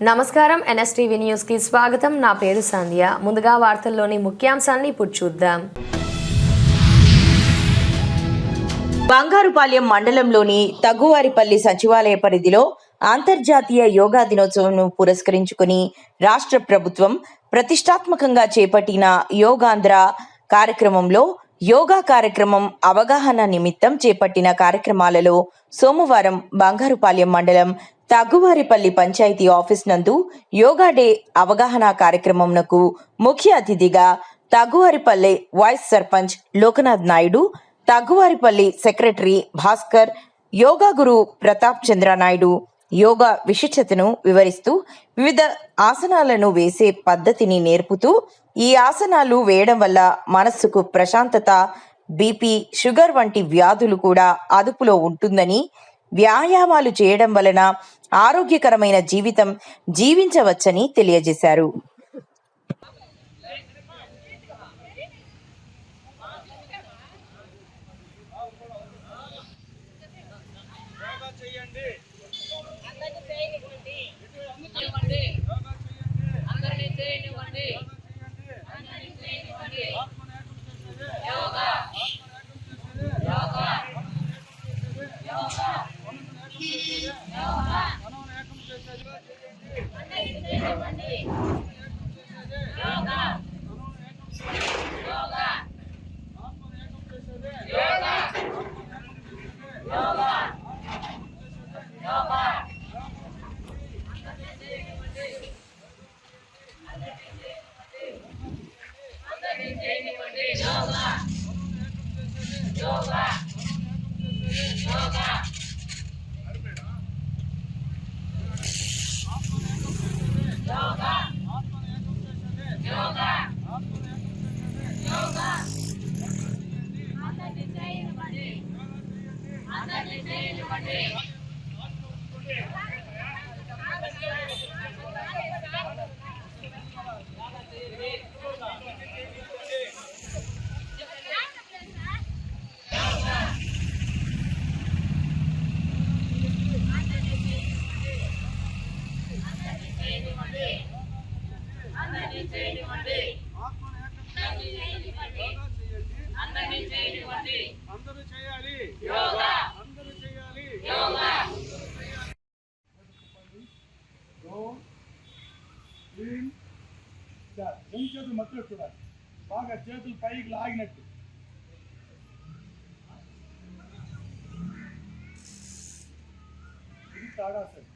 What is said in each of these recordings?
నమస్కారం NSTV news కి స్వాగతం. నా పేరు సంధ్య. ముందుగా వార్తల్లోని ముఖ్యాంశాలను ఇప్పుడు చూద్దాం. బంగారుపాలెం మండలంలోని తగ్గువారిపల్లి సచివాలయ పరిధిలో అంతర్జాతీయ యోగా దినోత్సవంను పురస్కరించుకుని రాష్ట్ర ప్రభుత్వం ప్రతిష్టాత్మకంగా చేపట్టిన యోగాంధ్ర కార్యక్రమంలో యోగా కార్యక్రమం అవగాహన నిమిత్తం చేపట్టిన కార్యక్రమాలలో సోమవారం బంగారుపాలెం మండలం తగ్గువారిపల్లి పంచాయతీ ఆఫీస్ నందు యోగా డే అవగాహన కార్యక్రమంకు ముఖ్య అతిథిగా తగ్గువారిపల్లి వైస్ సర్పంచ్ లోకనాథ్ నాయుడు, తగ్గువారిపల్లి సెక్రటరీ భాస్కర్, యోగా గురు ప్రతాప్ చంద్ర నాయుడు యోగా విశిష్టతను వివరిస్తూ వివిధ ఆసనాలను వేసే పద్ధతిని నేర్పుతూ ఈ ఆసనాలు వేయడం వల్ల మనస్సుకు ప్రశాంతత, బీపీ, షుగర్ వంటి వ్యాధులు కూడా అదుపులో ఉంటుందని, వ్యాయామాలు చేయడం వలన ఆరోగ్యకరమైన జీవితం జీవించవచ్చని తెలియజేశారు. చేతులు మధ్యలో చూడాలి, బాగా చేతులు పైకి లాగినట్టు. ఇది తాడాసన్.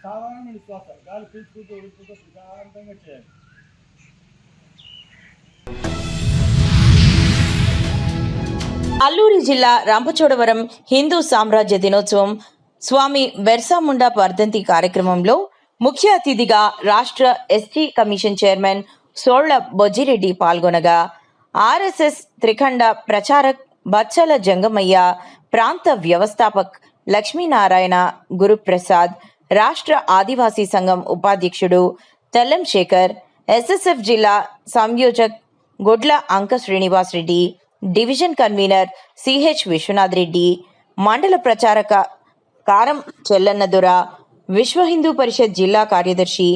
సాధారణమైన శ్వాస, గాలి పీల్చుకుంటూ వదులుకుంటూ ప్రశాంతంగా చేయాలి. అల్లూరి జిల్లా రంపచోడవరం హిందూ సామ్రాజ్య దినోత్సవం స్వామి బెర్సాముండా వర్ధంతి కార్యక్రమంలో ముఖ్య అతిథిగా రాష్ట్ర ST commission chairman Solla Bojjireddy పాల్గొనగా, ఆర్ఎస్ఎస్ త్రిఖండ ప్రచారక్ బచ్చల జంగమయ్య, ప్రాంత వ్యవస్థాపక్ లక్ష్మీనారాయణ గురుప్రసాద్, రాష్ట్ర ఆదివాసీ సంఘం ఉపాధ్యక్షుడు తెల్లం శేఖర్, ఎస్ఎస్ఎఫ్ జిల్లా సంయోజక్ Godla Anka Srinivas Reddy, division convenor CH Vishwanath Reddy, మండల ప్రచారక కారం చెల్లన్నదొర, విశ్వ హిందూ పరిషత్ జిల్లా కార్యదర్శి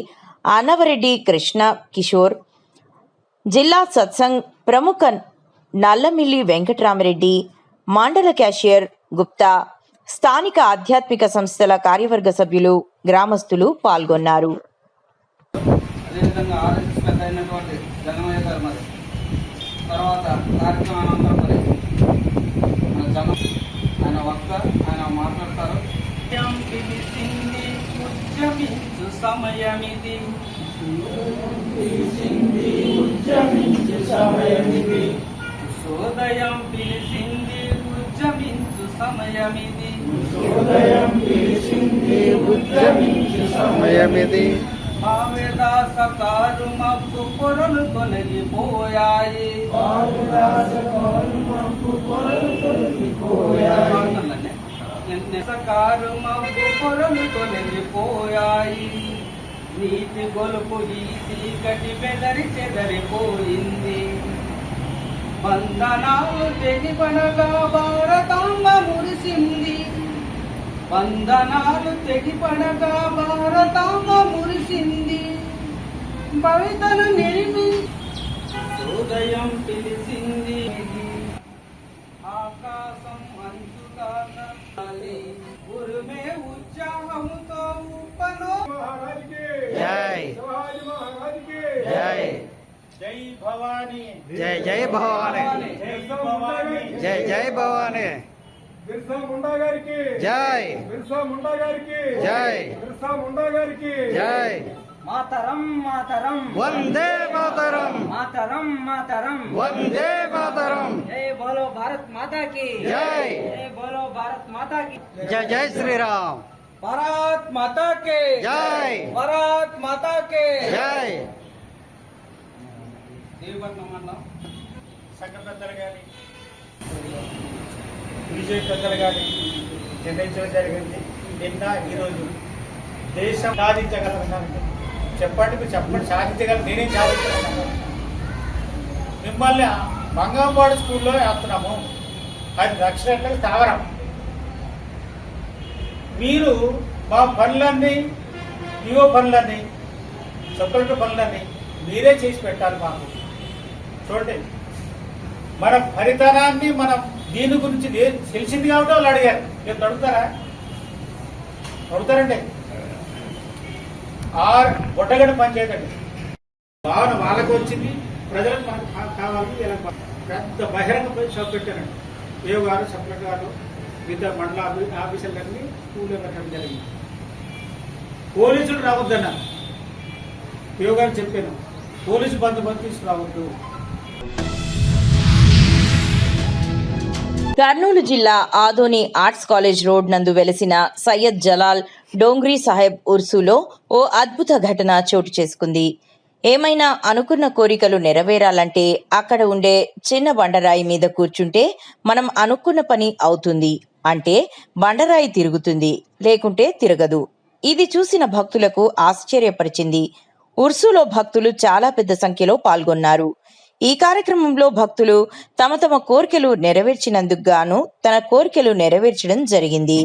అన్నవరెడ్డి కృష్ణ కిషోర్, జిల్లా సత్సంగ్ ప్రముఖ నల్లమిల్లి వెంకటరామరెడ్డి, మండల క్యాషియర్ గుప్తా, స్థానిక ఆధ్యాత్మిక సంస్థల కార్యవర్గ సభ్యులు, గ్రామస్తులు పాల్గొన్నారు. తర్వాత కార్యక్రమానంతరం మరి మన జనం ఆయన వక్త ఆయన మాట్లాడతారు. సోదయం పిలిచింది ఉద్యమించు సమయమిది. భావేదాసకారు మబ్బు పొరలు తొలగిపోయాయి. సకారు మబ్బు పొరలు తొలగిపోయాయి. నీతి గొలుపు ఈ చీకటి బెదరి చెదరిపోయింది. బంధనాలు తెగిపడగా భారతాంబ మురిసింది, బంధనాలు తెగిపడగా భారతాంబ మురిసింది, భవితను నిలిపి హృదయం పిలిచింది, ఆకాశం అంచుదాక ఉరుమే ఉత్సాహంతో ఉప్పలో महाराज के जय शिवाजी महाराज के जय जय भवानी जय जय भवानी बिरसा मुंडा गारी जय जय भवानी बिरसा मुंडा गारी की जय बिरसा मुंडा गारी की जय बिरसा मुंडा गारी की जय మాతరం మాతరం वंदे मातरम మాతరం మాతరం वंदे मातरम జై బోలో భారత్ మాతా కి जय జై బోలో భారత్ మాతా కి जय जय श्री राम భారత్ మాతా కే जय భారత్ మాతా కే जय దేవపట్నం మండలం సంఘ పెద్దలు కానీ బీజేపీ పెద్దలు కానీ నిర్ణయించడం జరిగింది. నిన్న ఈరోజు దేశం సాధించగలరు. చెప్పండి, మీరు చెప్పండి, సాధించగలరు. నేనేం సాధించగలను? మిమ్మల్ని మంగంపాడు స్కూల్లో వేస్తున్నాము. అది రక్షణ స్థావరం. మీరు మా పనులన్నీ, ఈవో పనులన్నీ, సెక్యూరిటీ పనులన్నీ మీరే చేసి పెట్టాలి మాకు. చూడండి, మన ఫలితాన్ని మనం దీని గురించి తెలిసింది కాబట్టి వాళ్ళు అడిగారు. మీరు అడుగుతారా? అడుగుతారండి. బొట్టగడ్డ పంచాయతీ అండి. భావన వాళ్ళకు వచ్చింది, ప్రజలకు మనకు కావాలి. ఇలా పెద్ద బహిరంగ షాప్ పెట్టారండి. ఏ గారు, సప్లెట్ గారు, మిగతా మండల ఆఫీసర్లన్నీ స్కూల్లో పెట్టడం జరిగింది. పోలీసులు రావద్దన్నారు. ఏ గారు చెప్పాను, పోలీసు బందోబస్తు తీసుకురావద్దు. కర్నూలు జిల్లా ఆదోని ఆర్ట్స్ కాలేజ్ రోడ్ నందు వెలసిన సయ్యద్ జలాల్ డోంగ్రీ సాహెబ్ ఉర్సులో ఓ అద్భుత ఘటన చోటు చేసుకుంది. ఏమైనా అనుకున్న కోరికలు నెరవేరాలంటే అక్కడ ఉండే చిన్న బండరాయి మీద కూర్చుంటే మనం అనుకున్న పని అవుతుంది. అంటే బండరాయి తిరుగుతుంది, లేకుంటే తిరగదు. ఇది చూసిన భక్తులకు ఆశ్చర్యపరిచింది. ఉర్సులో భక్తులు చాలా పెద్ద సంఖ్యలో పాల్గొన్నారు. ఈ కార్యక్రమంలో భక్తులు తమ తమ కోరికలు నెరవేర్చినందుకు గాను తన కోరికలు నెరవేర్చడం జరిగింది.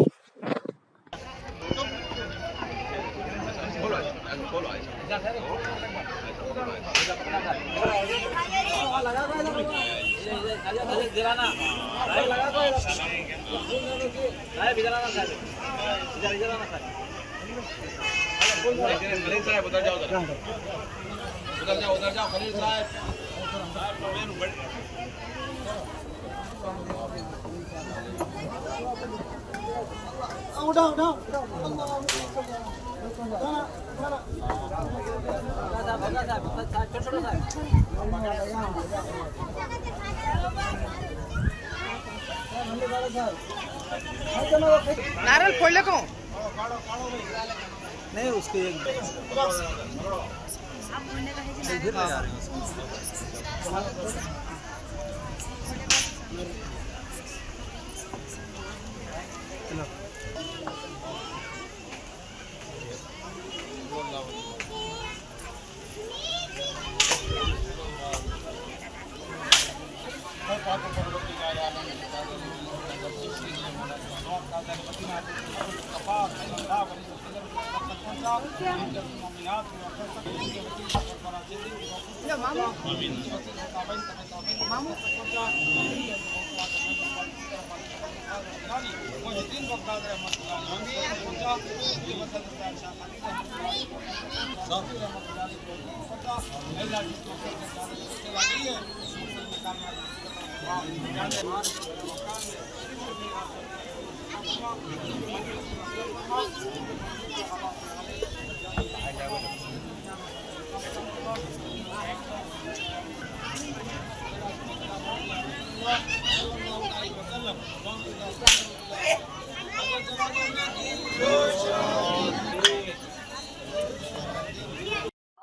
नारियल फोड़ ले को नहीं उसके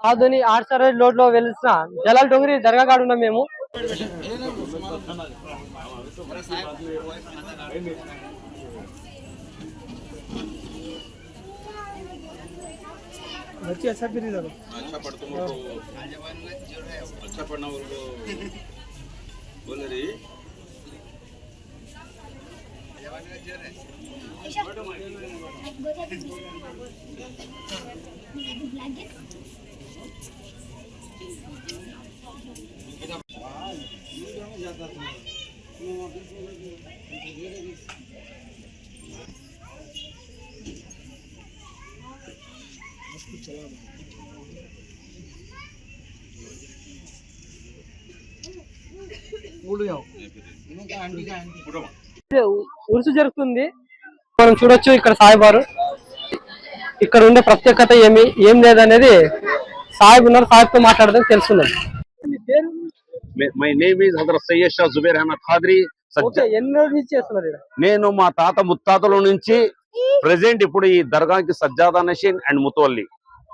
ఆధుని ఆర్ట్స్ రోడ్ లో వెలిసిన జలాల్ డోంగ్రీ దర్గా కాడ ఉన్నాం మేము. अच्छा पढ़ना ఉరుసు జరుగుతుంది. మనం చూడొచ్చు ఇక్కడ సాయిబారు. ఇక్కడ ఉండే ప్రత్యేకత ఏం లేదనేది సాహిబ్ ఉన్నారు. సాహిబ్ తో మాట్లాడదాం, తెలుసుకుందాం. మీ పేరు? My name is Hazrat Syed Shah Zubair Ahmed Qadri. Okay, ఎన్ని రోజుల నుంచి చేస్తున్నారు ఇక్కడ? నేను మా తాత ముత్తాతల నుంచి ప్రెసెంట్ ఇప్పుడు ఈ దర్గాకి సజ్జాదా నషీన్ అండ్ ముతవల్లి.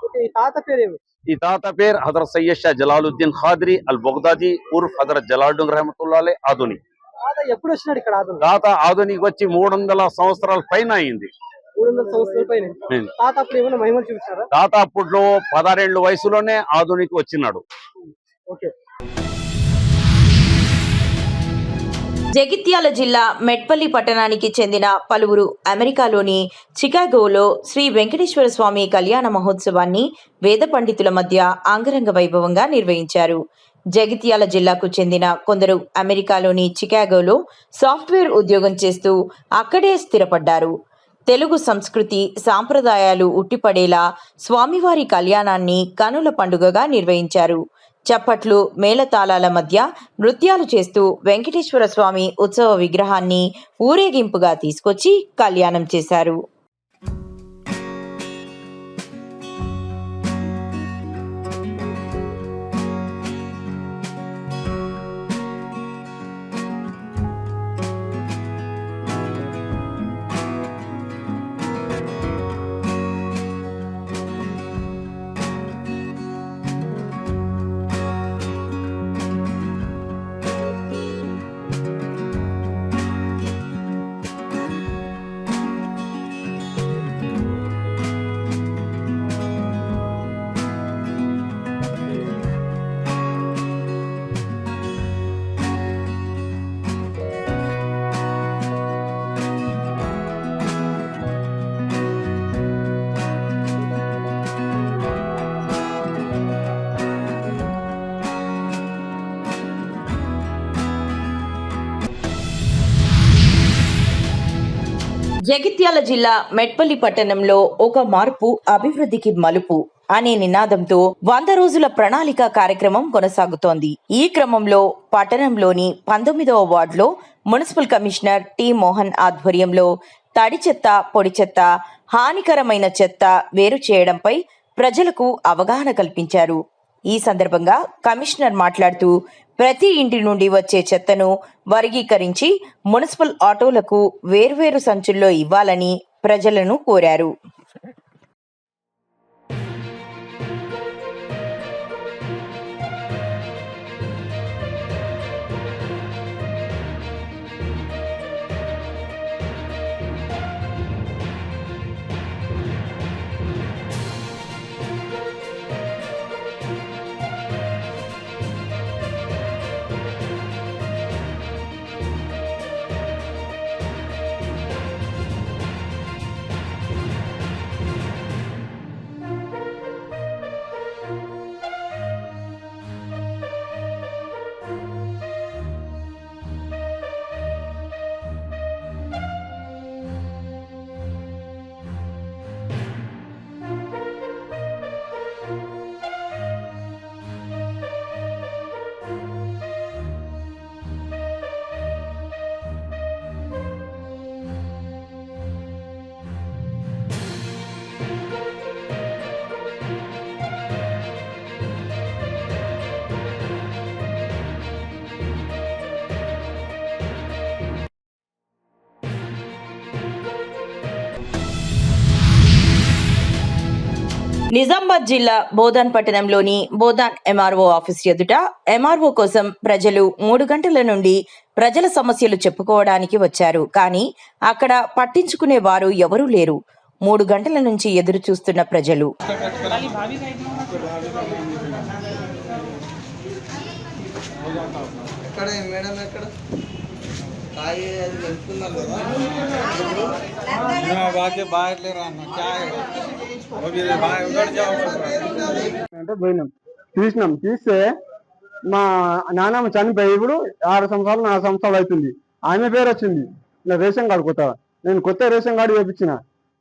ఓకే, ఈ తాత పేరు? ఈ తాత పేరు హజరత్ సయ్యద్ షా జలాలుద్దీన్ ఖాద్రి అల్ బగ్దాది ఉర్ఫ్ హజరత్ జలాలుద్దీన్ రహమతుల్లాహ్ అలైహి ఆధుని. తాత ఎప్పుడు వచ్చినాడు ఇక్కడ? తాత ఆధునికి వచ్చి 300 సంవత్సరాల పైన అయింది. 300 సంవత్సరాల పైన. తాత అప్పుడు ఏమైనా మహిమలు చూపించారా? తాత అప్పట్లో 16 ఏళ్ల వయసులోనే ఆధునికి వచ్చినాడు. ఓకే. జగిత్యాల జిల్లా మెట్పల్లి పట్టణానికి చెందిన పలువురు అమెరికాలోని చికాగోలో శ్రీ వెంకటేశ్వర స్వామి కళ్యాణ మహోత్సవాన్ని వేద పండితుల మధ్య అంగరంగ వైభవంగా నిర్వహించారు. జగిత్యాల జిల్లాకు చెందిన కొందరు అమెరికాలోని చికాగోలో సాఫ్ట్వేర్ ఉద్యోగం చేస్తూ అక్కడే స్థిరపడ్డారు. తెలుగు సంస్కృతి సాంప్రదాయాలు ఉట్టిపడేలా స్వామివారి కళ్యాణాన్ని కనుల పండుగగా నిర్వహించారు. చప్పట్లు మేళతాళాల మధ్య నృత్యాలు చేస్తూ వెంకటేశ్వర స్వామి ఉత్సవ విగ్రహాన్ని ఊరేగింపుగా తీసుకొచ్చి కళ్యాణం చేశారు. జగిత్యాల జిల్లా మెట్పల్లి పట్టణంలో ఒక మార్పు అభివృద్ధికి మలుపు అనే నినాదంతో 100 రోజుల ప్రణాళిక కార్యక్రమం కొనసాగుతోంది. ఈ క్రమంలో పట్టణంలోని 19వ వార్డులో మున్సిపల్ కమిషనర్ టి మోహన్ ఆధ్వర్యంలో తడి చెత్త, పొడి చెత్త, హానికరమైన చెత్త వేరు చేయడంపై ప్రజలకు అవగాహన కల్పించారు. ఈ సందర్భంగా కమిషనర్ మాట్లాడుతూ ప్రతి ఇంటి నుండి వచ్చే చెత్తను వర్గీకరించి మున్సిపల్ ఆటోలకు వేర్వేరు సంచుల్లో ఇవ్వాలని ప్రజలను కోరారు. నిజామాబాద్ జిల్లా బోధాన్ పట్టణంలోని బోధాన్ ఎంఆర్ఓ ఆఫీస్ ఎదుట ఎంఆర్ఓ కోసం ప్రజలు 3 గంటల నుండి ప్రజల సమస్యలు చెప్పుకోవడానికి వచ్చారు. కానీ అక్కడ పట్టించుకునే వారు ఎవరూ లేరు. 3 గంటల నుంచి ఎదురు చూస్తున్న ప్రజలు ఎక్కడ మేడం ఎక్కడ తాగి అది వెళ్తున్నారు బాగా బాగలేరా అన్న చాయ్ అంటే పోయినాం తీస్తే మా నాన్నమ్మ చనిపోయి ఇప్పుడు 6 సంవత్సరాలు 4 సంవత్సరాలు అవుతుంది. ఆమె పేరు వచ్చింది ఇలా రేషన్ కార్డు కొత్త. నేను కొత్త రేషన్ కార్డు వేయించిన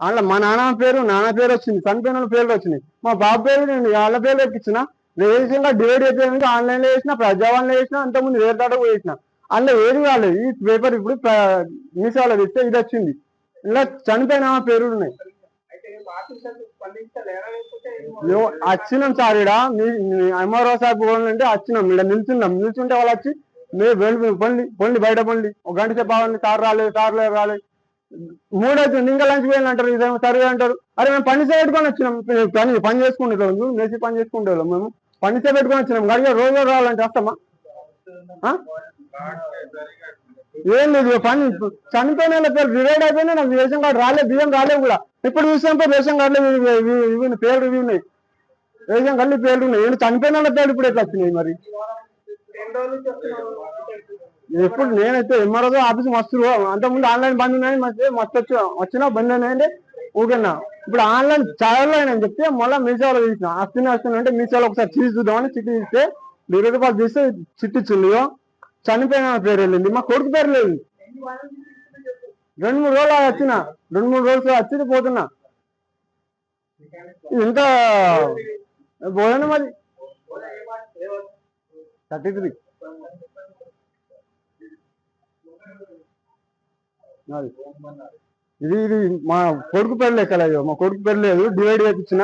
అందులో మా నాన్న పేరు వచ్చింది, చనిపోయిన పేర్లు వచ్చినాయి. మా బాబు పేరు నేను వాళ్ళ పేర్లు ఎక్కించిన. రేషన్ కార్డు డివైడ్ అయిపోయింది, ఆన్లైన్లో వేసిన, ప్రజావాణిలో వేసిన, అంతకుముందు వేరే దాటకు వేసిన. అందులో ఏది కాలేదు. ఈ పేపర్ ఇప్పుడు మీసాలో ఇస్తే ఇది వచ్చింది. ఇలా చనిపోయిన పేర్లు ఉన్నాయి. వచ్చినాం సార్, ఇక్కడ ఎంఆర్ఓ సార్ అంటే వచ్చినాం, ఇక్కడ నిల్చుంటే వాళ్ళు వచ్చి పొండి బయట పొండి 1 గంట సేపు అవ్వండి, సార్ రాలేదు 3 అవుతుంది ఇంకా లంచ్ పోయిన అంటారు, ఇదేమో సర్వే అంటారు. అరే మేము పని పెట్టుకొని వచ్చినాం, పని చేసుకుంటాం, మేసి పని చేసుకుంటే మేము పని పెట్టుకొని వచ్చినాం. గడిగా రోజు రావాలంటే వస్తామా? ఏం లేదు, పని చనిపోయిన పేరు డివైడ్ అయిపోయినా నాకు రేషన్ కార్డు రాలేదు, బియ్యం రాలేదు కూడా. ఇప్పుడు చూసినప్పుడు రేషన్ కార్డులో ఇవి పేర్లు ఇవి ఉన్నాయి, రేషన్ కార్డులో పేర్లు ఉన్నాయి. ఏంటి చనిపోయిన పేర్లు ఇప్పుడు ఎట్లా వచ్చినాయి మరి? ఎప్పుడు నేనైతే ఎంఆర్ఓ ఆఫీస్ మస్తు, అంతకుముందు ఆన్లైన్ బంద్ ఉన్నాయి, మస్తు వచ్చినా బంద్ అయినాయంటే ఊకన్నా. ఇప్పుడు ఆన్లైన్ చాలా అయినా చెప్తే మళ్ళీ మీసేవలో తీసిన వస్తున్నా అంటే మీసేవలో ఒకసారి చీజ్ చూద్దామని చిట్టి తీస్తే 20 రూపాయలు తీస్తే చిట్టి ఇచ్చింది. చనిపోయిన పేరు వెళ్ళింది, మా కొడుకు పేరు లేదు. 2-3 రోజులు వచ్చిన, 2-3 రోజులు వచ్చి పోతున్నా. ఇంకా పోయాను మరి 33 ఇది మా కొడుకు పేరు లెక్కలేదు, మా కొడుకు పేరు లేదు, డివైడ్ చేయించిన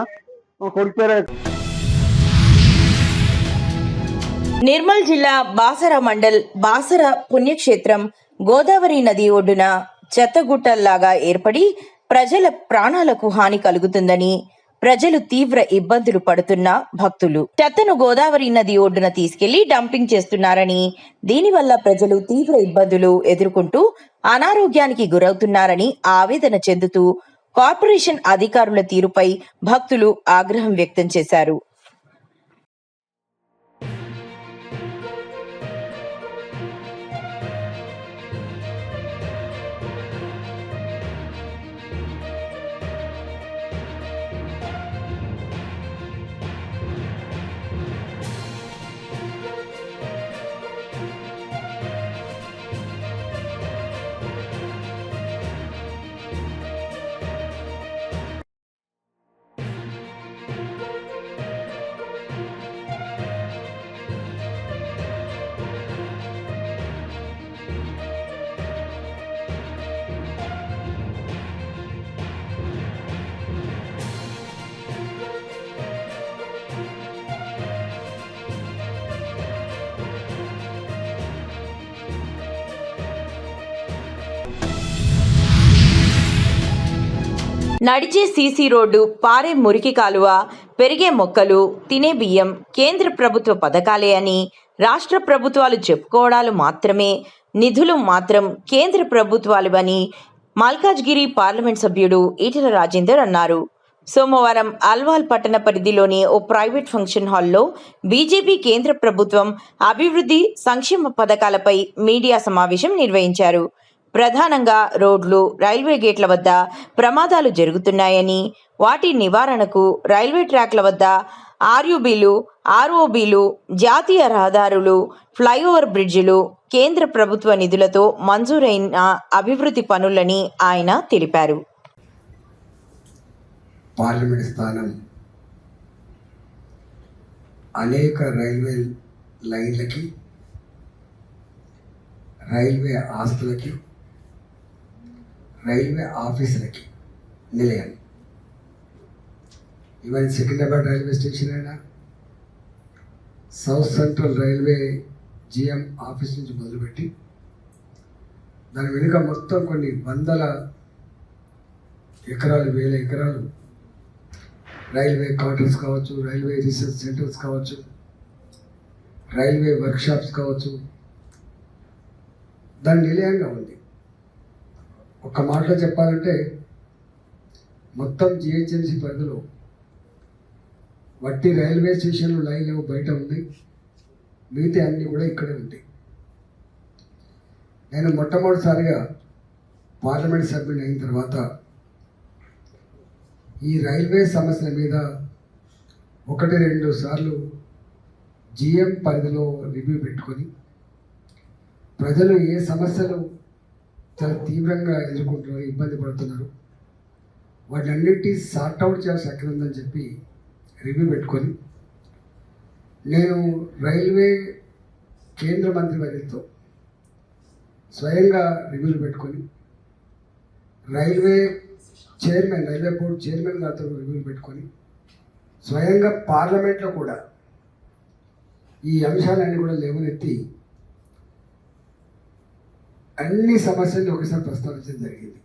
మా కొడుకు పేరు. నిర్మల్ జిల్లా బాసర మండల్ బాసర పుణ్యక్షేత్రం గోదావరి నది ఒడ్డున చెత్తగుట్టల్లాగా ఏర్పడి ప్రజల ప్రాణాలకు హాని కలుగుతుందని ప్రజలు తీవ్ర ఇబ్బందులు పడుతున్న భక్తులు చెత్తను గోదావరి నది ఒడ్డున తీసుకెళ్లి డంపింగ్ చేస్తున్నారని, దీనివల్ల ప్రజలు తీవ్ర ఇబ్బందులు ఎదుర్కొంటూ అనారోగ్యానికి గురవుతున్నారని ఆవేదన చెందుతూ కార్పొరేషన్ అధికారుల తీరుపై భక్తులు ఆగ్రహం వ్యక్తం చేశారు. నడిచే సీసీ రోడ్డు, పారే మురికి కాలువ, పెరిగే మొక్కలు, తినే బియ్యం కేంద్ర ప్రభుత్వ పథకాలే అని రాష్ట్ర ప్రభుత్వాలు చెప్పుకోవడాలు మాత్రమే, నిధులు మాత్రం కేంద్ర ప్రభుత్వాలు అని మల్కాజ్గిరి పార్లమెంట్ సభ్యుడు ఈటెల రాజేందర్ అన్నారు. సోమవారం అల్వాల్ పట్టణ పరిధిలోని ఓ ప్రైవేట్ ఫంక్షన్ హాల్లో బీజేపీ కేంద్ర ప్రభుత్వం అభివృద్ధి సంక్షేమ పథకాలపై మీడియా సమావేశం నిర్వహించారు. ప్రధానంగా రోడ్లు, రైల్వే గేట్ల వద్ద ప్రమాదాలు జరుగుతున్నాయని, వాటి నివారణకు రైల్వే ట్రాక్ల వద్ద ఆర్యూబీలు, ఆర్ఓబీలు, జాతీయ రహదారులు, ఫ్లైఓవర్ బ్రిడ్జిలు కేంద్ర ప్రభుత్వ నిధులతో మంజూరైన అభివృద్ధి పనులని ఆయన తెలిపారు. పార్లమెంట్ స్థానం అనేక రైల్వే లైన్లకి, రైల్వే ఆస్తులకి, రైల్వే ఆఫీసులకి నిలయం. ఈవెన్ సికింద్రాబాద్ రైల్వే స్టేషన్ అయినా, south central railway GM office నుంచి మొదలుపెట్టి దాని వెనుక మొత్తం కొన్ని వందల ఎకరాలు, వేల ఎకరాలు రైల్వే క్వార్టర్స్ కావచ్చు, రైల్వే రీసెర్చ్ సెంటర్స్ కావచ్చు, రైల్వే వర్క్షాప్స్ కావచ్చు, దాని నిలయంగా ఉంది. ఒక మాటలో చెప్పాలంటే మొత్తం జిహెచ్ఎంసీ పరిధిలో వట్టి రైల్వే స్టేషన్లు లైన్ బయట ఉంది, మిగతా అన్నీ కూడా ఇక్కడే ఉంటాయి. నేను మొట్టమొదటిసారిగా పార్లమెంట్ సభ్యుని అయిన తర్వాత ఈ రైల్వే సమస్యల మీద 1-2 సార్లు జిఎం పరిధిలో రివ్యూ పెట్టుకొని ప్రజలు ఏ సమస్యలు చాలా తీవ్రంగా ఎదుర్కొంటున్నారు, ఇబ్బంది పడుతున్నారు, వాటన్నిటి సార్ట్అవుట్ చేయాల్సి అక్కడ ఉందని చెప్పి రివ్యూ పెట్టుకొని నేను రైల్వే కేంద్ర మంత్రి వర్యులతో స్వయంగా రివ్యూలు పెట్టుకొని రైల్వే బోర్డు చైర్మన్ గారితో రివ్యూలు పెట్టుకొని స్వయంగా పార్లమెంట్లో కూడా ఈ అంశాలన్నీ కూడా లేవనెత్తి అన్ని సమస్యల్ని ఒకసారి ప్రస్తావించడం జరిగింది.